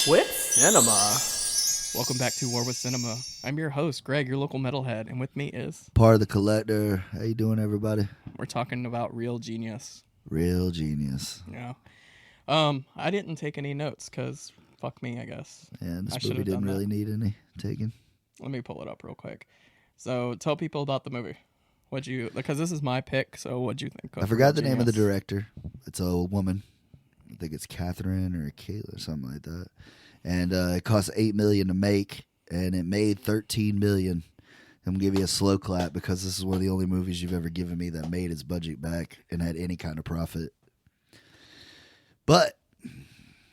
With cinema. Welcome back to War with Cinema. I'm your host, Greg, your local metalhead, and with me is... Part of the collector. How you doing, everybody? We're talking about Real Genius. Real Genius. Yeah. I didn't take any notes, because fuck me, I guess. Yeah, this I movie didn't really need any taken. Let me pull it up real quick. So, tell people about the movie. Because this is my pick, so what'd you think? I forgot the name of the director. It's a woman. I think it's Catherine or Kayla or something like that. And it cost $8 million to make, and it made $13 million. I'm gonna give you a slow clap because this is one of the only movies you've ever given me that made its budget back and had any kind of profit. But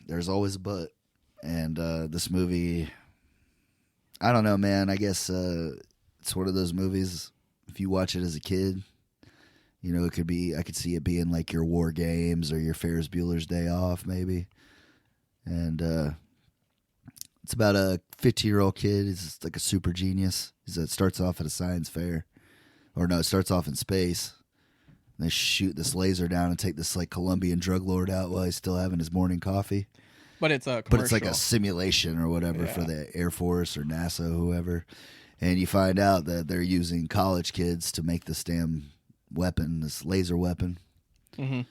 there's always a but. And this movie, I don't know, man. I guess it's one of those movies. If you watch it as a kid, you know, it could be. I could see it being like your War Games or your Ferris Bueller's Day Off, maybe. And it's about a 15-year-old kid. He's like a super genius. It starts off at a science fair, or no, it starts off in space. And they shoot this laser down and take this like Colombian drug lord out while he's still having his morning coffee. But it's a commercial. But it's like a simulation or whatever for the Air Force or NASA or whoever. And you find out that they're using college kids to make this damn weapon, this laser weapon. Mm-hmm.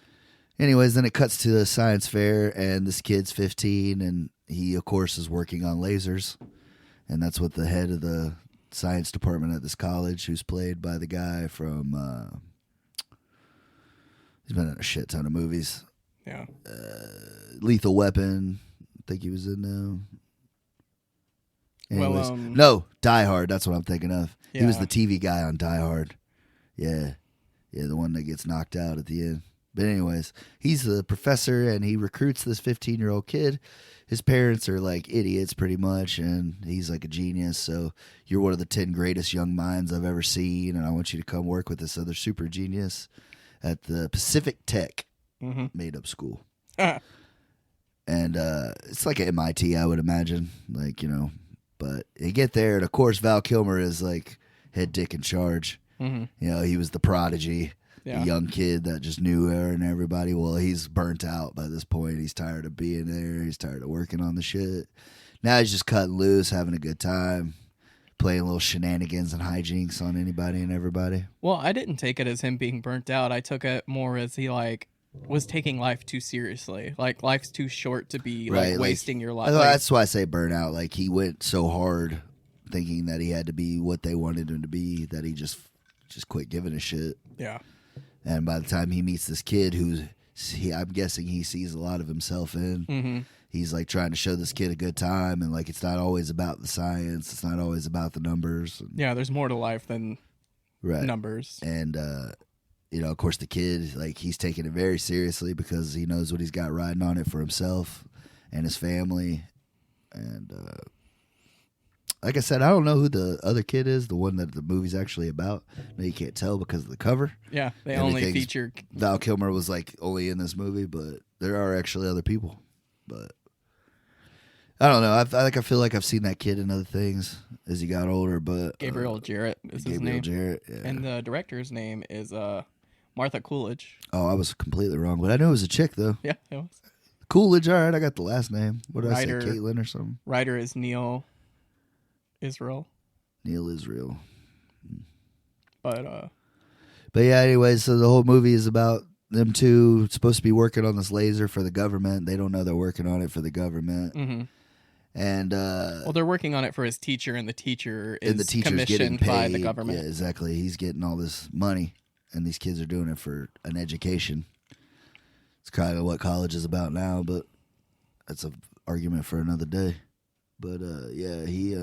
Anyways, then it cuts to the science fair, and this kid's 15, and he, of course, is working on lasers. And that's what the head of the science department at this college, who's played by the guy from... he's been in a shit ton of movies. Yeah. Lethal Weapon. I think he was in now. Anyways, Well, no, Die Hard. That's what I'm thinking of. Yeah. He was the TV guy on Die Hard. Yeah, the one that gets knocked out at the end. But anyways, he's the professor, and he recruits this 15-year-old kid. His parents are like idiots pretty much, and he's like a genius. So you're one of the 10 greatest young minds I've ever seen, and I want you to come work with this other super genius at the Pacific Tech made-up school. And it's like an MIT, I would imagine. Like, you know, but you get there, and of course Val Kilmer is like head dick in charge. Mm-hmm. You know, he was the prodigy, Yeah. the young kid that just knew her and everybody. Well, he's burnt out by this point. He's tired of being there. He's tired of working on the shit. Now he's just cutting loose, having a good time, playing little shenanigans and hijinks on anybody and everybody. Well, I didn't take it as him being burnt out. I took it more as he was taking life too seriously. Like, life's too short to be wasting your life. That's why I say burnout. Like, he went so hard thinking that he had to be what they wanted him to be that he just quit giving a shit. Yeah. And by the time he meets this kid I'm guessing he sees a lot of himself in, he's like trying to show this kid a good time, and like it's not always about the science, it's not always about the numbers. Yeah, there's more to life than numbers. And you know, of course, the kid, like, he's taking it very seriously because he knows what he's got riding on it for himself and his family. And like I said, I don't know who the other kid is, the one that the movie's actually about. No, you can't tell because of the cover. Yeah, they only feature... Val Kilmer was, like, only in this movie, but there are actually other people. But I don't know. I feel like I've seen that kid in other things as he got older, but... Gabriel Jarrett is his name. Gabriel Jarrett, yeah. And the director's name is Martha Coolidge. Oh, I was completely wrong, but I knew it was a chick, though. Yeah, it was. Coolidge, all right, I got the last name. What did I say, Caitlin or something? Writer is Neil Israel. Neil Israel. But yeah, anyway, so the whole movie is about them two supposed to be working on this laser for the government. They don't know they're working on it for the government. Mm-hmm. And well, they're working on it for his teacher, and the teacher is teacher's getting commissioned paid by the government. Yeah, exactly. He's getting all this money, and these kids are doing it for an education. It's kind of what college is about now, but that's an argument for another day. But yeah, he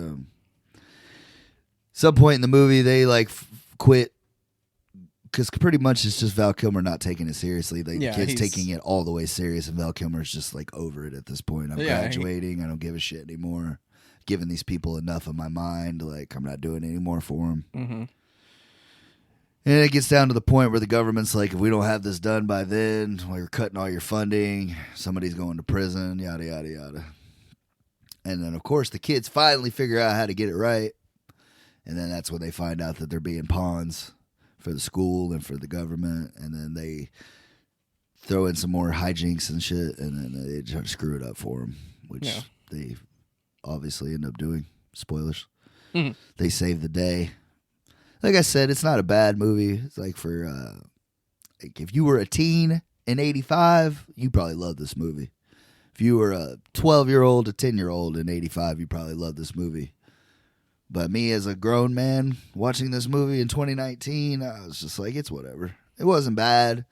some point in the movie they like quit because pretty much it's just Val Kilmer not taking it seriously. Like, the kid's taking it all the way serious, and Val Kilmer's just like over it at this point. I'm graduating. I don't give a shit anymore. Giving these people enough of my mind. Like, I'm not doing it anymore for them. Mm-hmm. And it gets down to the point where the government's like, if we don't have this done by then, we're cutting all your funding. Somebody's going to prison, yada, yada, yada. And then, of course, the kids finally figure out how to get it right. And then that's when they find out that they're being pawns for the school and for the government. And then they throw in some more hijinks and shit, and then they try to screw it up for him, which they obviously end up doing. Spoilers. Mhm. They save the day. Like I said, it's not a bad movie. It's like for like if you were a teen in '85, you probably love this movie. If you were a 12-year-old, a 10-year-old in '85, you probably love this movie. But me as a grown man watching this movie in 2019, I was just like, it's whatever. It wasn't bad.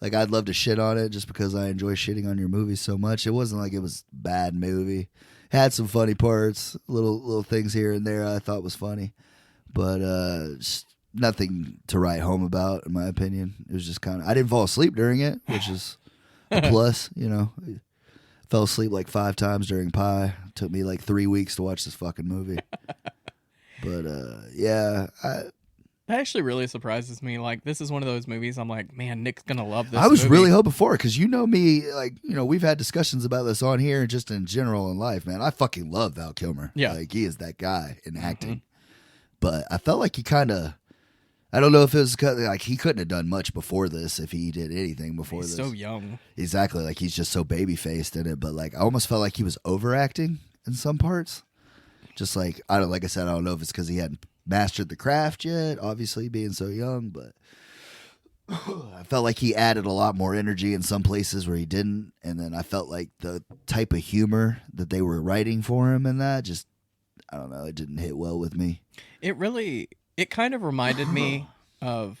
Like, I'd love to shit on it just because I enjoy shitting on your movies so much. It wasn't like it was a bad movie. It had some funny parts, little things here and there I thought was funny. But just nothing to write home about, in my opinion. It was just kind of... I didn't fall asleep during it, which is a plus, you know. I fell asleep like 5 times during Pi. It took me like 3 weeks to watch this fucking movie. But, yeah, That actually really surprises me. Like, this is one of those movies I'm like, man, Nick's going to love this I was movie. really hoping for it because you know me, like, you know, we've had discussions about this on here and just in general in life, man. I fucking love Val Kilmer. Yeah. Like, he is that guy in acting. But I felt like he kind of, I don't know if it was like he couldn't have done much before this if he did anything before He's this. so young. Exactly. Like, he's just so baby-faced in it. But, like, I almost felt like he was overacting in some parts. Just like, like I said, I don't know if it's because he hadn't mastered the craft yet, obviously being so young, but I felt like he added a lot more energy in some places where he didn't. And then I felt like the type of humor that they were writing for him and that just, I don't know, it didn't hit well with me. It kind of reminded me of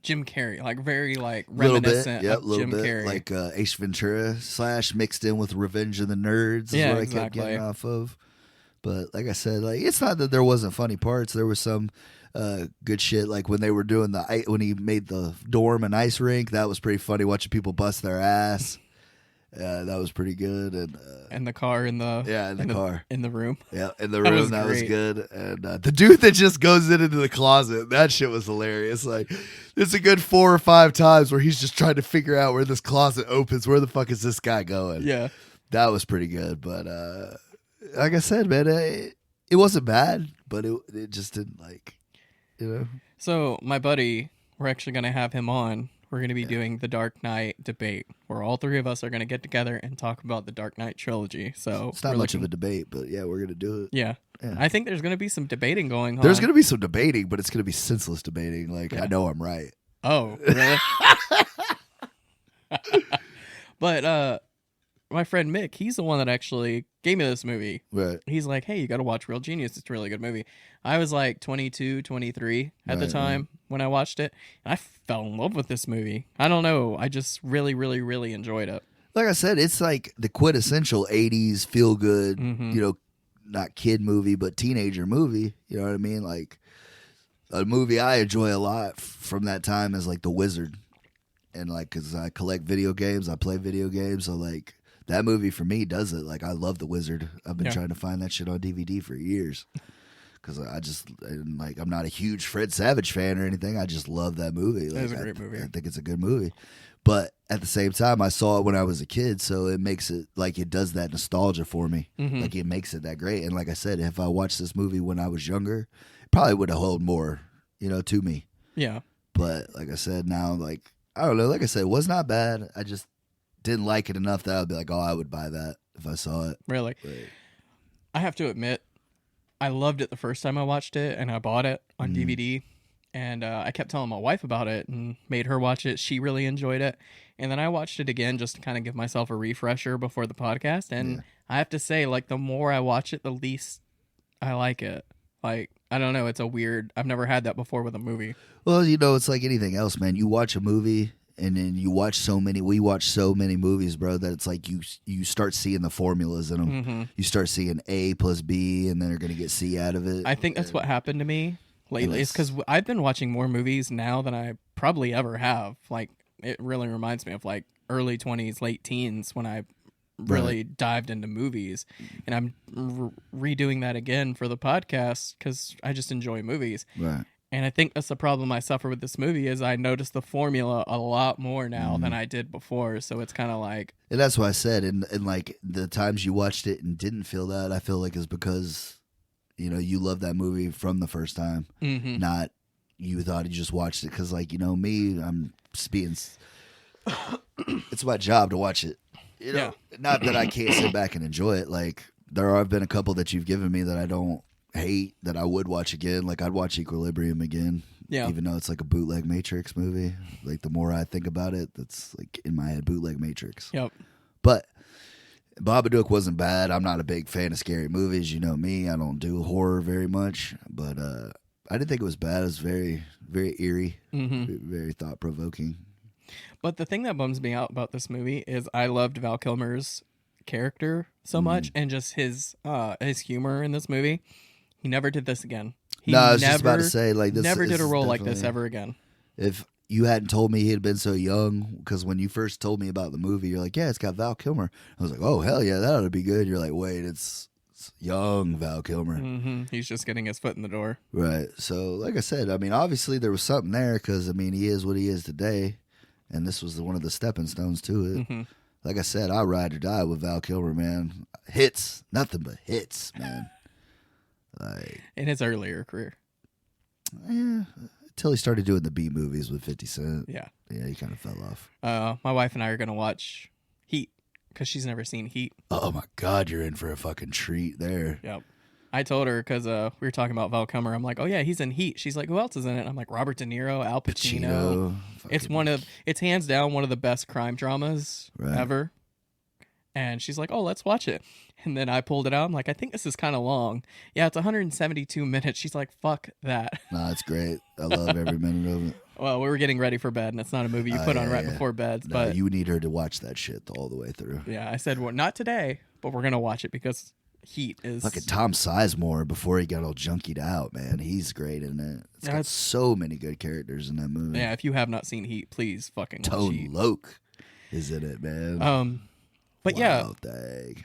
Jim Carrey, like very like Little bit, reminiscent yep, of little Jim bit Carrey. like Ace Ventura / mixed in with Revenge of the Nerds is Yeah, what I kept exactly. getting off of. But like I said, like it's not that there wasn't funny parts. There was some good shit. Like when they were doing when he made the dorm an ice rink, that was pretty funny. Watching people bust their ass, that was pretty good. And the car in the car in the room. Yeah, in the room that was great. good. And the dude that just goes into the closet, that shit was hilarious. Like there's a good 4 or 5 times where he's just trying to figure out where this closet opens. Where the fuck is this guy going? Yeah. That was pretty good. But like I said, man, it wasn't bad, but it just didn't like, you know. So my buddy, we're actually going to have him on. We're going to be doing the Dark Knight debate, where all 3 of us are going to get together and talk about the Dark Knight trilogy. So It's not much of a debate, but yeah, we're gonna do it. Yeah. I think there's going to be some debating going on. There's gonna be some debating, but it's gonna be senseless debating. Like I know I'm right. Oh, really? But my friend Mick, he's the one that actually gave me this movie. Right. He's like, hey, you got to watch Real Genius. It's a really good movie. I was like 22, 23 at the time when I watched it. And I fell in love with this movie. I don't know. I just really, really, really enjoyed it. Like I said, it's like the quintessential 80s feel good, you know, not kid movie, but teenager movie. You know what I mean? Like a movie I enjoy a lot from that time is like The Wizard. And like, cause I collect video games, I play video games. So like, that movie for me does it. Like I love The Wizard. I've been trying to find that shit on DVD for years because I'm not a huge Fred Savage fan or anything. I just love that movie. Like, It's a great movie. I think it's a good movie. But at the same time, I saw it when I was a kid, so it makes it like it does that nostalgia for me. Like it makes it that great. And like I said, if I watched this movie when I was younger, it probably would have held more, you know, to me. Yeah. But like I said, now like I don't know. Like I said, it was not bad. I just didn't like it enough that I'd be like, oh, I would buy that if I saw it. Really? Right. I have to admit, I loved it the first time I watched it, and I bought it on DVD. And I kept telling my wife about it and made her watch it. She really enjoyed it. And then I watched it again just to kind of give myself a refresher before the podcast. And I have to say, like, the more I watch it, the least I like it. Like, I don't know. It's a weird... I've never had that before with a movie. Well, you know, it's like anything else, man. You watch a movie... And then we watch so many movies, bro, that it's like you start seeing the formulas in them. You start seeing A plus B, and then they're going to get C out of it. I think that's what happened to me lately. It's because I've been watching more movies now than I probably ever have. Like, it really reminds me of, like, early 20s, late teens when I really dived into movies. And I'm redoing that again for the podcast because I just enjoy movies. Right. And I think that's the problem I suffer with this movie is I notice the formula a lot more now than I did before. So it's kind of like... And that's what I said. And like the times you watched it and didn't feel that, I feel like is because, you know, you love that movie from the first time. Not you thought you just watched it. Because like, you know, me, I'm being... it's my job to watch it. You know, not that I can't sit back and enjoy it. Like there have been a couple that you've given me that I don't hate that I would watch again. Like I'd watch Equilibrium again. Yeah. Even though it's like a bootleg Matrix movie. Like the more I think about it, that's like in my head bootleg Matrix. Yep. But Babadook wasn't bad. I'm not a big fan of scary movies. You know me. I don't do horror very much. But I didn't think it was bad. It was very, very eerie. Very thought-provoking. But the thing that bums me out about this movie is I loved Val Kilmer's character so much and just his humor in this movie. He never did this again. I was just about to say, like, this never did a role like this definitely- ever again. If you hadn't told me he had been so young, because when you first told me about the movie, you're like, yeah, it's got Val Kilmer. I was like, oh, hell yeah, that ought to be good. You're like, wait, it's young Val Kilmer. He's just getting his foot in the door. Right. So, like I said, I mean, obviously there was something there because, I mean, he is what he is today. And this was one of the stepping stones to it. Like I said, I ride or die with Val Kilmer, man. Hits. Nothing but hits, man. Like, In his earlier career. yeah, until he started doing the B movies with 50 Cent. Yeah. Yeah, he kind of fell off. My wife and I are going to watch Heat because she's never seen Heat. Oh, my God, you're in for a fucking treat there. Yep. I told her because we were talking about Val Kilmer. I'm like, oh, yeah, he's in Heat. She's like, who else is in it? I'm like, Robert De Niro, Al Pacino. It's hands down one of the best crime dramas ever. And she's like, oh, let's watch it. And then I pulled it out. I'm like, I think this is kind of long. Yeah, it's 172 minutes. She's like, fuck that. Nah, it's great. I love every minute of it. Well, we were getting ready for bed, and it's not a movie you put on before bed. No, but you need her to watch that shit all the way through. yeah, I said, well, not today, but we're going to watch it because Heat is... Look at Tom Sizemore before he got all junkied out, man. He's great in it. It's got so many good characters in that movie. Yeah, if you have not seen Heat, please fucking watch Tone Heat. Loc is in it, man. But yeah, Wild thing.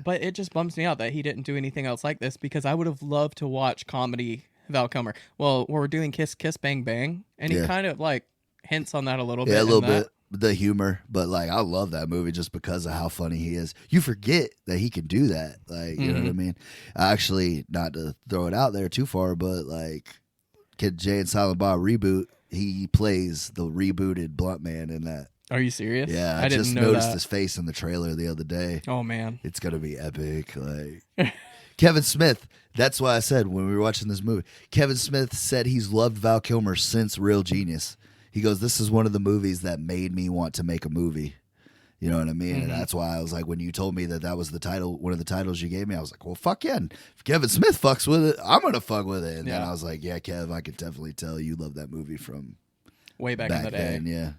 but it just bums me out that he didn't do anything else like this because I would have loved to watch comedy Val Kilmer. Well, we're doing Kiss Kiss Bang Bang, and he kind of like hints on that a little bit. Yeah, a little bit. The humor, but like I love that movie just because of how funny he is. You forget that he can do that. Like, you know what I mean? Actually, not to throw it out there too far, but like Kid Jay and Silent Bob reboot, he plays the rebooted Blunt Man in that. Are you serious? Yeah, I didn't just know noticed that. his face in the trailer the other day. Oh man, It's gonna be epic. Like Kevin Smith. That's why I said when we were watching this movie, Kevin Smith said he's loved Val Kilmer since Real Genius. He goes, "This is one of the movies that made me want to make a movie." You know what I mean? And that's why I was like, when you told me that was the title, one of the titles you gave me, I was like, well, fuck yeah. And if Kevin Smith fucks with it, I'm gonna fuck with it. And then I was like, yeah, Kev, I could definitely tell you love that movie from way back in the day. then, yeah.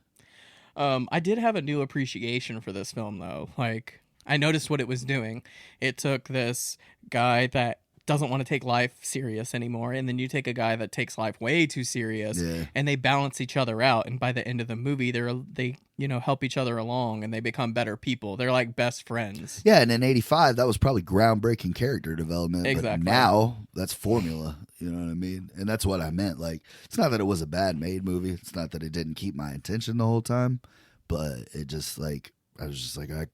I did have a new appreciation for this film, though. Like, I noticed what it was doing. It took this guy that doesn't want to take life serious anymore, and then you take a guy that takes life way too serious, and they balance each other out. And by the end of the movie, they help each other along, and they become better people. They're like best friends. Yeah, and in '85, that was probably groundbreaking character development. Exactly. But now that's formula. You know what I mean? And that's what I meant. Like, it's not that it was a bad made movie. It's not that it didn't keep my attention the whole time, but it just like I was just like I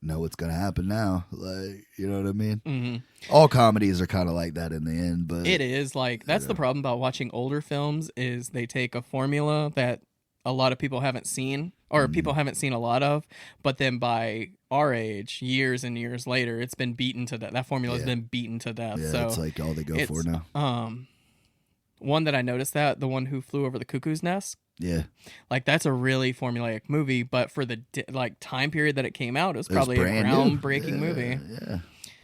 know what's gonna happen now. Like, you know what I mean? Mm-hmm. All comedies are kind of like that in the end, but It is like that's the problem about watching older films is they take a formula that a lot of people haven't seen or people haven't seen a lot of, but then by our age, years and years later, it's been beaten to death. That formula has been beaten to death. yeah, So it's like all they go for now. one that I noticed the one who flew over the cuckoo's nest. Yeah, Like that's a really formulaic movie, but for the time period that it came out, it was probably a brand new. groundbreaking movie. Yeah.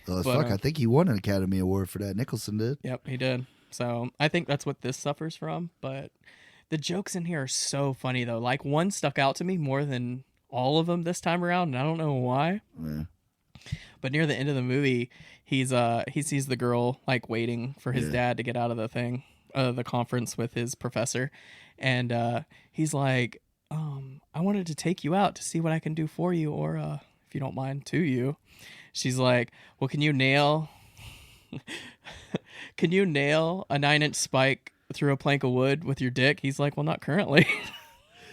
Well, But, fuck, I think he won an Academy Award for that. Nicholson did. Yep, he did. So I think that's what this suffers from. But the jokes in here are so funny though. Like one stuck out to me more than all of them this time around, and I don't know why. Yeah. But near the end of the movie, he sees the girl like waiting for his dad to get out of the thing, the conference with his professor, and he's like, I wanted to take you out to see what I can do for you, or if you don't mind, to you. She's like, well, can you nail a 9-inch spike through a plank of wood with your dick? He's like, well, not currently.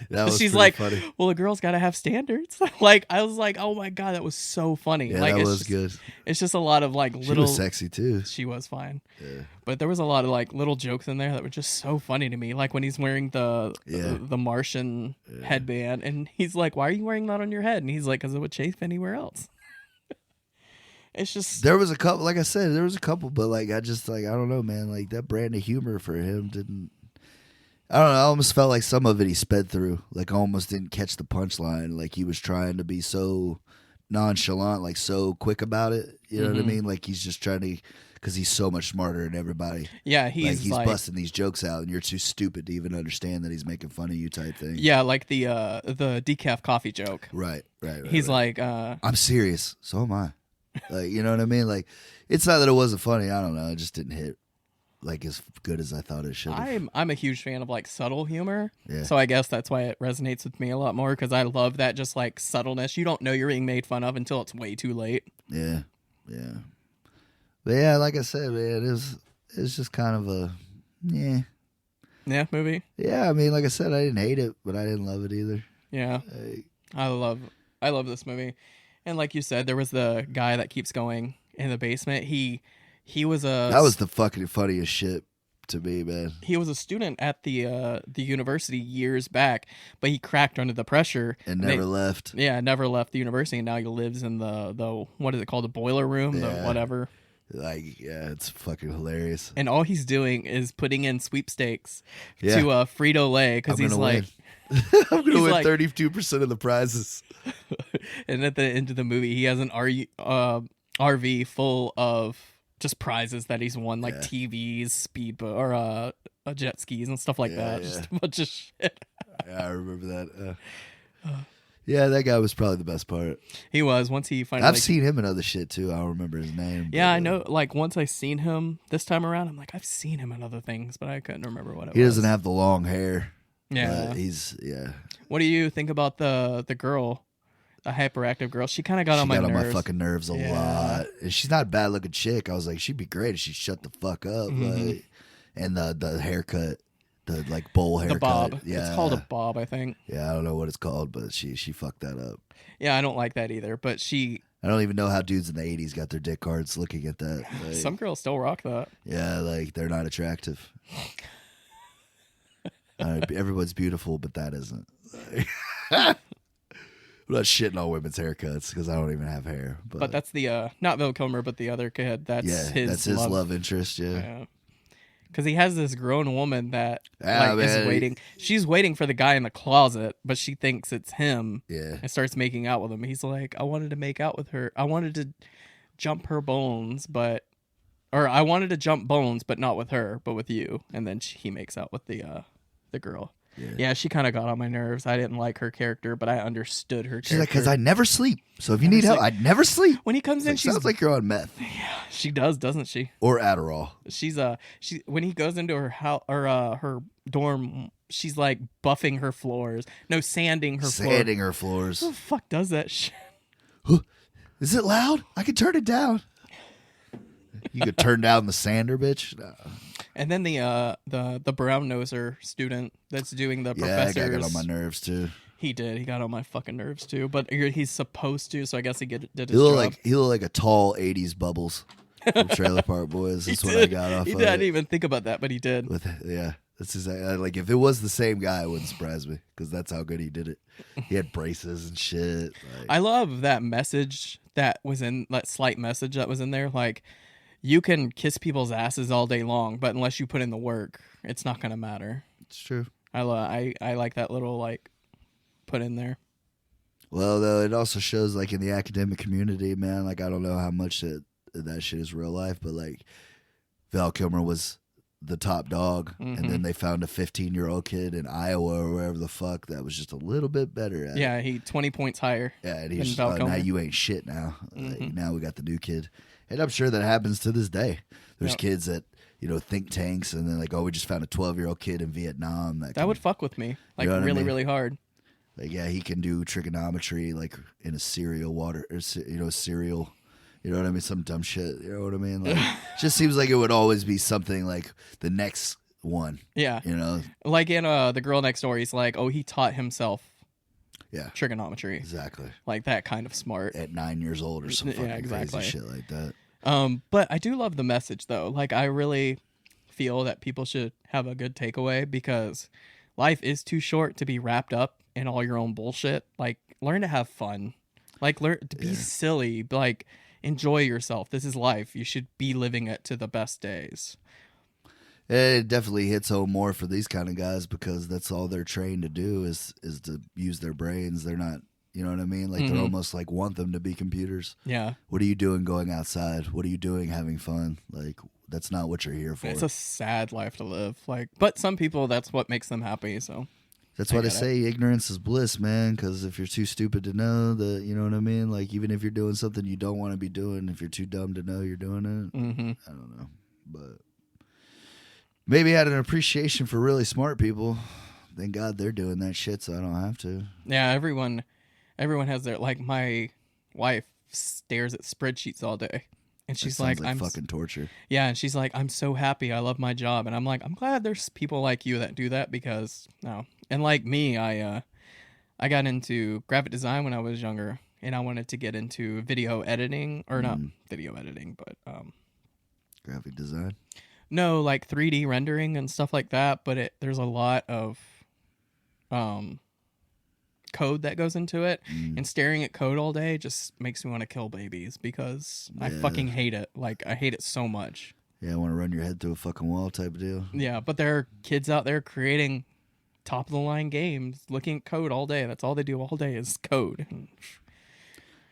That was She's pretty like, funny. well, a girl's got to have standards. Like, I was like, oh my God, that was so funny. Yeah, like, that it's was just, good. It's just a lot of like She little. was sexy too. She was fine. Yeah. But there was a lot of like little jokes in there that were just so funny to me. Like when he's wearing the Martian headband, and he's like, "Why are you wearing that on your head?" And he's like, "Because it would chafe anywhere else." It's just There was a couple, like I said, there was a couple, but like I just like I don't know, man. Like that brand of humor for him didn't. I don't know. I almost felt like some of it he sped through. Like I almost didn't catch the punchline. Like he was trying to be so nonchalant, like so quick about it. You know what I mean? Like he's just trying to, because he's so much smarter than everybody. yeah, He's he's like busting these jokes out, and you're too stupid to even understand that he's making fun of you, type thing. yeah, like the decaf coffee joke. Right. He's right. like, I'm serious. So am I. Like, you know what I mean? Like, it's not that it wasn't funny. I don't know. It just didn't hit like as good as I thought it should have. I'm a huge fan of like subtle humor. Yeah. So I guess that's why it resonates with me a lot more because I love that just like subtleness. You don't know you're being made fun of until it's way too late. Yeah. But yeah, like I said, man, it's just kind of a Yeah, movie. Yeah, I mean, like I said, I didn't hate it, but I didn't love it either. Yeah. Like, I love this movie. And like you said, there was the guy that keeps going in the basement. He was that was the fucking funniest shit to me, man. he was a student at the university years back, but he cracked under the pressure And never left. Yeah, never left the university, and now he lives in the what is it called, the boiler room, the whatever. Like, yeah, it's fucking hilarious. And all he's doing is putting in sweepstakes Yeah. to Frito-Lay because he's like, I'm gonna he's win like- 32% of the prizes. and at the end of the movie, he has an RV full of just prizes that he's won, like TVs, speedboat, or jet skis and stuff like that. Yeah. Just a bunch of shit. Yeah, I remember that. Yeah, that guy was probably the best part. He was once he finally. I've seen him in other shit too. I don't remember his name. Yeah, but, I know. Like once I seen him this time around, I'm like, I've seen him in other things, but I couldn't remember what it was. He doesn't have the long hair. Yeah, he's What do you think about the girl, the hyperactive girl? She kind of got She on my got on nerves. my fucking nerves a lot. And she's not a bad looking chick. I was like, she'd be great if she shut the fuck up. Like, and the haircut, the like bowl haircut. The bob. Yeah, It's called a bob, I think. Yeah, I don't know what it's called, but she fucked that up. Yeah, I don't like that either. But I don't even know how dudes in the 80s got their dick cards looking at that. Like, some girls still rock that. yeah, like they're not attractive. Everyone's beautiful, but that isn't. I'm not shitting on women's haircuts because I don't even have hair. But that's the not Val Kilmer, but the other kid. That's his love interest. Yeah. Because he has this grown woman that Yeah, is man. waiting. She's waiting for the guy in the closet, but she thinks it's him. Yeah. And starts making out with him. He's like, I wanted to make out with her. I wanted to jump her bones, or I wanted to jump bones, but not with her, but with you. And then he makes out with the girl. Yeah, she kind of got on my nerves. I didn't like her character, but I understood her She's character. like, because I never sleep. So if you need help, I'd never sleep. When he comes in, Like, she's sounds like you're on meth she does, doesn't she? or Adderall. She's when he goes into her house or her dorm, she's like buffing her floors. No, sanding her floor. Sanding her floors. Who the fuck does that shit? Is it loud? I can turn it down. You could turn down the sander, bitch. No. And then the brown noser student that's doing the Yeah, that professors. guy got on my nerves too. He did. He got on my fucking nerves too. But he's supposed to, so I guess did his He looked job. like a tall '80s Bubbles from Trailer Park Boys. That's what I got off He of did. I didn't it. even think about that, but he did. That's exactly like if it was the same guy, it wouldn't surprise me because that's how good he did it. He had braces and shit. Like, I love that message that was in that slight message that was in there. Like, you can kiss people's asses all day long, but unless you put in the work, it's not gonna matter. it's true. I like that little like put in there. Well, though, it also shows like in the academic community, man. Like I don't know how much that shit is real life, but like Val Kilmer was the top dog, and then they found a 15-year-old kid in Iowa or wherever the fuck that was just a little bit better at it. Yeah, he 20 points higher. Yeah, and than he's Val now Kilmer. you ain't shit now. Like, now we got the new kid, and I'm sure that happens to this day. There's Yep. kids that think tanks, and then like, oh, we just found a 12-year-old kid in Vietnam That would fuck with me, like You know what I really, mean? really hard. like, yeah, he can do trigonometry like in a cereal water, or cereal. You know what I mean? Some dumb shit. You know what I mean? Like, just seems like it would always be something like the next one. Yeah. You know? Like in The Girl Next Door, he's like, oh, he taught himself Yeah. trigonometry. Exactly. Like that kind of smart. At 9 years old or some fucking crazy shit like that. But I do love the message though. Like I really feel that people should have a good takeaway because life is too short to be wrapped up in all your own bullshit. Like learn to have fun. Like learn to be silly. Like enjoy yourself. This is life. You should be living it to the best days. It definitely hits home more for these kind of guys because that's all they're trained to do is to use their brains. They're not, you know what I mean? Like they're almost like want them to be computers. Yeah. What are you doing going outside? What are you doing having fun? Like that's not what you're here for. It's a sad life to live. Like, but some people, that's what makes them happy. So that's why they say ignorance is bliss, man. Because if you're too stupid to know that, you know what I mean? Like even if you're doing something you don't want to be doing, if you're too dumb to know you're doing it, I don't know, but. Maybe had an appreciation for really smart people. Thank God they're doing that shit, so I don't have to. Yeah, everyone has their like. My wife stares at spreadsheets all day, and she's like, "I'm fucking torture." Yeah, and she's like, "I'm so happy. I love my job," and I'm like, "I'm glad there's people like you that do that because no." And like me, I got into graphic design when I was younger, and I wanted to get into video editing or not video editing, but graphic design. No, like 3D rendering and stuff like that, but there's a lot of code that goes into it, and staring at code all day just makes me want to kill babies because I fucking hate it. Like, I hate it so much. Yeah, I want to run your head through a fucking wall type of deal. Yeah, but there are kids out there creating top-of-the-line games, looking at code all day. That's all they do all day is code.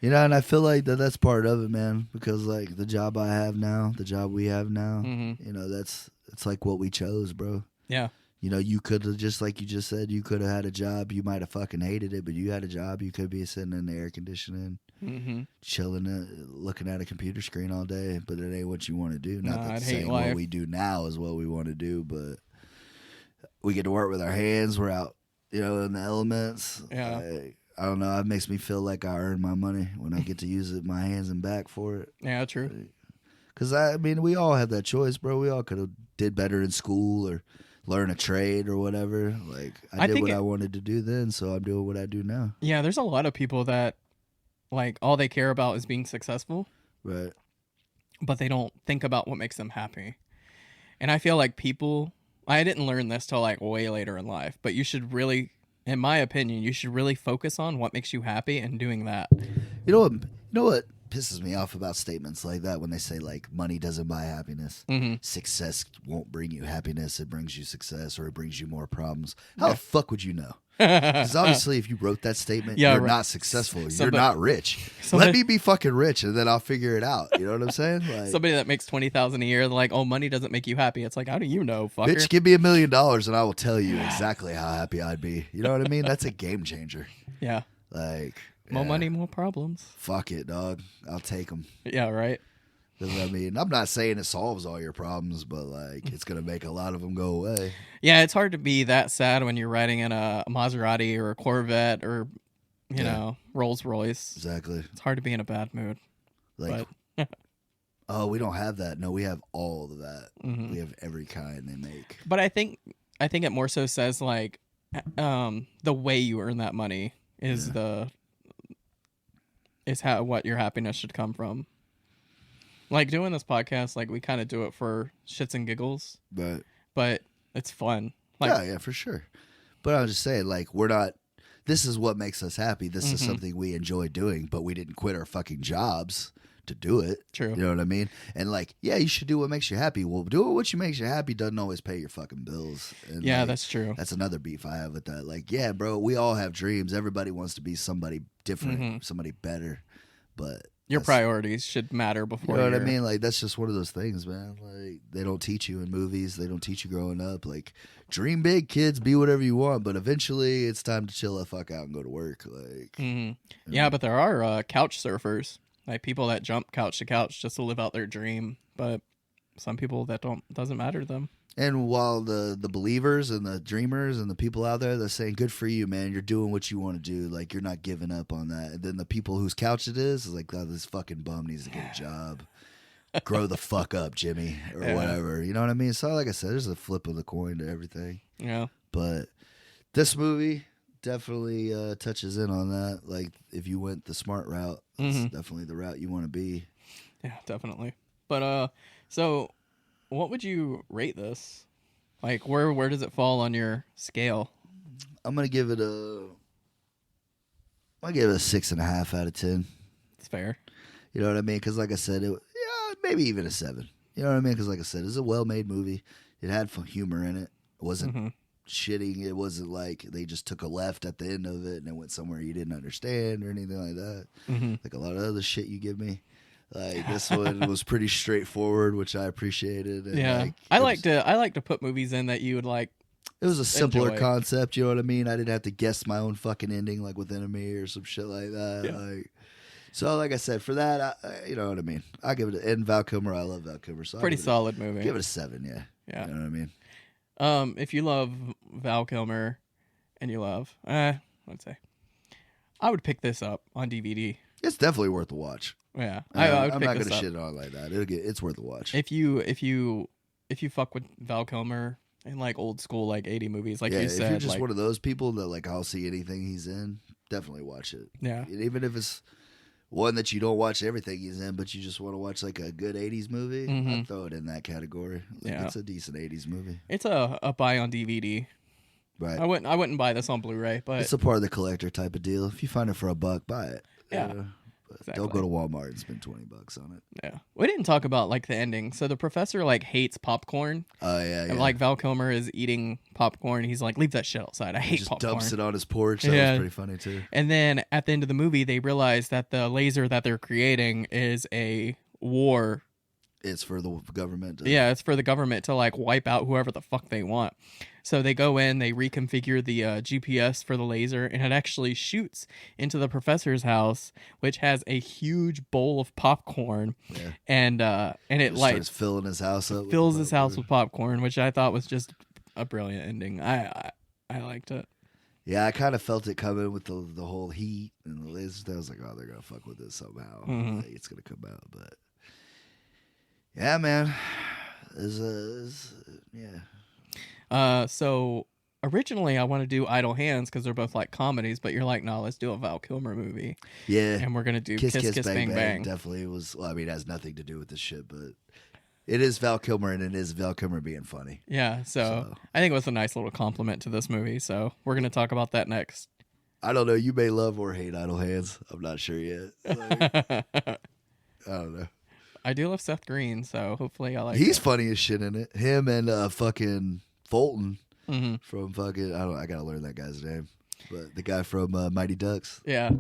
You know, and I feel like that's part of it, man, because like the job I have now, the job we have now, you know, it's like what we chose, bro. Yeah. You know, you could have, just like you just said, you could have had a job. You might have fucking hated it, but you had a job. You could be sitting in the air conditioning, chilling, looking at a computer screen all day, but it ain't what you want to do. Not that saying what we do now is what we want to do, but we get to work with our hands. We're out, you know, in the elements. Yeah. I don't know. It makes me feel like I earn my money when I get to use it, my hands and back for it. Yeah, true. Because, I mean, we all have that choice, bro. We all could have did better in school or learn a trade or whatever. Like, I did what I wanted to do then, so I'm doing what I do now. Yeah, there's a lot of people that, like, all they care about is being successful. Right. But they don't think about what makes them happy. And I feel like I didn't learn this till, like, way later in life, but you should really... In my opinion, you should really focus on what makes you happy and doing that. You know what pisses me off about statements like that when they say like money doesn't buy happiness. Success won't bring you happiness. It brings you success or it brings you more problems. How the fuck would you know? Because obviously if you wrote that statement, you're not successful. You're not rich. Let me be fucking rich and then I'll figure it out. You know what I'm saying? Like, somebody that makes $20,000 a year, they're like, oh, money doesn't make you happy. It's like, how do you know, fucker? Bitch, give me $1 million and I will tell you exactly how happy I'd be. You know what I mean? That's a game changer. Yeah. Like, more money, more problems. Fuck it, dog. I'll take them. Yeah, right. Because, I mean, I'm not saying it solves all your problems, but, like, it's going to make a lot of them go away. Yeah, it's hard to be that sad when you're riding in a Maserati or a Corvette or, you know, Rolls Royce. Exactly. It's hard to be in a bad mood. Like, oh, we don't have that. No, we have all of that. We have every kind they make. But I think it more so says, like, the way you earn that money is what your happiness should come from. Like, doing this podcast, like, we kind of do it for shits and giggles. But it's fun. Like, yeah, for sure. But I'm just saying, like, this is what makes us happy. This is something we enjoy doing, but we didn't quit our fucking jobs to do it. True. You know what I mean? And, like, yeah, you should do what makes you happy. Well, doing what makes you happy doesn't always pay your fucking bills. And yeah, like, that's true. That's another beef I have with that. Like, yeah, bro, we all have dreams. Everybody wants to be somebody different, somebody better. But your priorities should matter before. You know what I mean? Like, that's just one of those things, man. Like, they don't teach you in movies. They don't teach you growing up. Like, dream big, kids. Be whatever you want. But eventually, it's time to chill the fuck out and go to work. Like, yeah, but there are couch surfers, like people that jump couch to couch just to live out their dream. But some people that doesn't matter to them. And while the believers and the dreamers and the people out there, they're saying, good for you, man. You're doing what you want to do. Like, you're not giving up on that. And then the people whose couch it is like, oh, this fucking bum needs to get a job. grow the fuck up, Jimmy, or whatever. You know what I mean? So, like I said, there's a flip of the coin to everything. Yeah. But this movie definitely touches in on that. Like, if you went the smart route, it's definitely the route you want to be. Yeah, definitely. But so what would you rate this? Like, where does it fall on your scale? I'm gonna give it a 6.5 out of 10. It's fair. You know what I mean? Because, like I said, maybe even a 7. You know what I mean? Because, like I said, it's a well-made movie. It had humor in it. It wasn't shitting. It wasn't like they just took a left at the end of it and it went somewhere you didn't understand or anything like that. Like a lot of other shit you give me. Like, this one was pretty straightforward, which I appreciated. And yeah, like, I like to put movies in that you would like. It was a simpler enjoy. concept. You know what I mean? I didn't have to guess my own fucking ending, like with Enemy or some shit like that. Yeah. Like, so, like I said, for that, you know what I mean? I give it and Val Kilmer. I love Val Kilmer. So Pretty solid movie. Give it a 7. Yeah. Yeah. You know what I mean? If you love Val Kilmer, and you love, let's say, I would pick this up on DVD. It's definitely worth a watch. Yeah, I'm would not pick this gonna up. shit on it like that. It's worth a watch. If you fuck with Val Kilmer and like old school like 80 movies, like yeah, you if said, you're just like, one of those people that like I'll see anything he's in, definitely watch it. yeah, And even if it's one that you don't watch everything he's in, but you just want to watch like a good 80s movie, I'd throw it in that category. Like, Yeah. it's a decent 80s movie. it's a buy on DVD. Right. I wouldn't buy this on Blu-ray, but It's a part of the collector type of deal. If you find it for $1, buy it. Yeah, But exactly. don't go to Walmart and spend $20 on it. yeah, we didn't talk about like the ending. So the professor like hates popcorn. Oh yeah, yeah. And like Val Kilmer is eating popcorn. He's like, leave that shit outside. I he hate just popcorn. dumps it on his porch. That Yeah. was pretty funny too. And then at the end of the movie, they realize that the laser that they're creating is a war. It's for the government. Yeah, it's for the government to like wipe out whoever the fuck they want. So they go in, they reconfigure the GPS for the laser, and it actually shoots into the professor's house, which has a huge bowl of popcorn, Yeah. and it Just like starts filling his house up. fills with his house popcorn. with popcorn, which I thought was just a brilliant ending. I liked it. Yeah, I kind of felt it coming with the whole heat and the lasers. I was like, oh, they're gonna fuck with this somehow. Like, it's gonna come out, but yeah, man, yeah. So originally I want to do Idle Hands because they're both like comedies, but you're like, no, let's do a Val Kilmer movie, Yeah, and we're gonna do Kiss Kiss Kiss, Bang Bang. definitely was. Well, I mean, it has nothing to do with this shit, but it is Val Kilmer, and it is Val Kilmer being funny. Yeah, so I think it was a nice little compliment to this movie. So we're gonna talk about that next. I don't know. You may love or hate Idle Hands. I'm not sure yet. Like, I don't know. I do love Seth Green, so hopefully I like. He's it. funny as shit in it. Him and fucking Fulton Mhm. from fucking I gotta learn that guy's name, but the guy from Mighty Ducks. Yeah.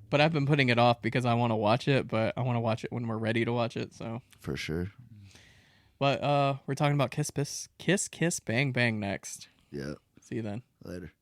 But I've been putting it off because I want to watch it, but I want to watch it when we're ready to watch it. So, For sure. but we're talking about Kiss Kiss Bang Bang next. Yeah. See you then. Later.